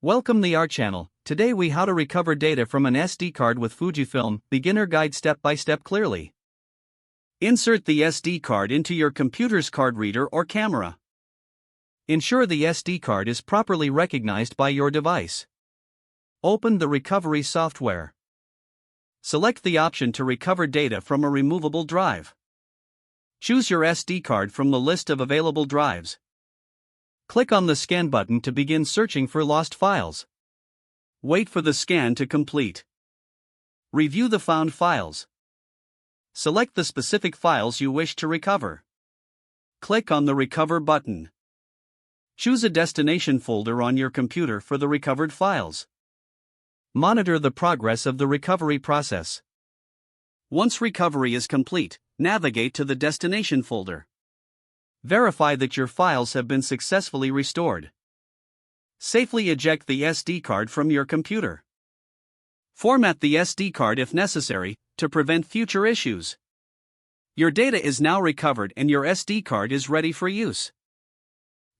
Welcome to our channel. Today we how to recover data from an SD card with Fujifilm, beginner guide step by step clearly. Insert the SD card into your computer's card reader or camera. Ensure the SD card is properly recognized by your device. Open the recovery software. Select the option to recover data from a removable drive. Choose your SD card from the list of available drives. Click on the scan button to begin searching for lost files. Wait for the scan to complete. Review the found files. Select the specific files you wish to recover. Click on the Recover button. Choose a destination folder on your computer for the recovered files. Monitor the progress of the recovery process. Once recovery is complete, navigate to the destination folder. Verify that your files have been successfully restored. Safely eject the SD card from your computer. Format the SD card if necessary, to prevent future issues. Your data is now recovered and your SD card is ready for use.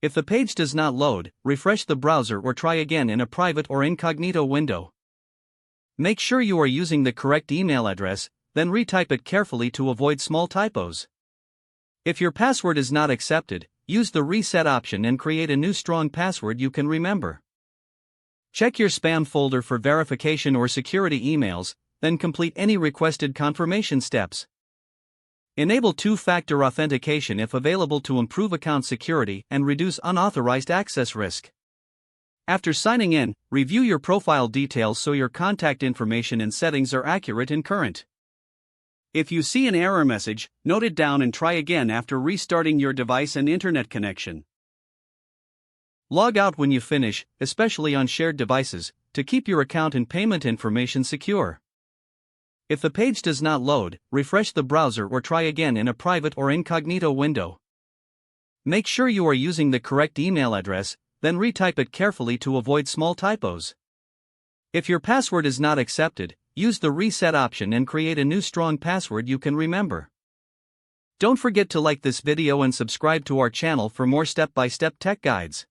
If the page does not load, refresh the browser or try again in a private or incognito window. Make sure you are using the correct email address, then retype it carefully to avoid small typos. If your password is not accepted, use the reset option and create a new strong password you can remember. Check your spam folder for verification or security emails, then complete any requested confirmation steps. Enable two-factor authentication if available to improve account security and reduce unauthorized access risk. After signing in, review your profile details so your contact information and settings are accurate and current. If you see an error message, note it down and try again after restarting your device and internet connection. Log out when you finish, especially on shared devices, to keep your account and payment information secure. If the page does not load, refresh the browser or try again in a private or incognito window. Make sure you are using the correct email address, then retype it carefully to avoid small typos. If your password is not accepted, use the reset option and create a new strong password you can remember. Don't forget to like this video and subscribe to our channel for more step-by-step tech guides.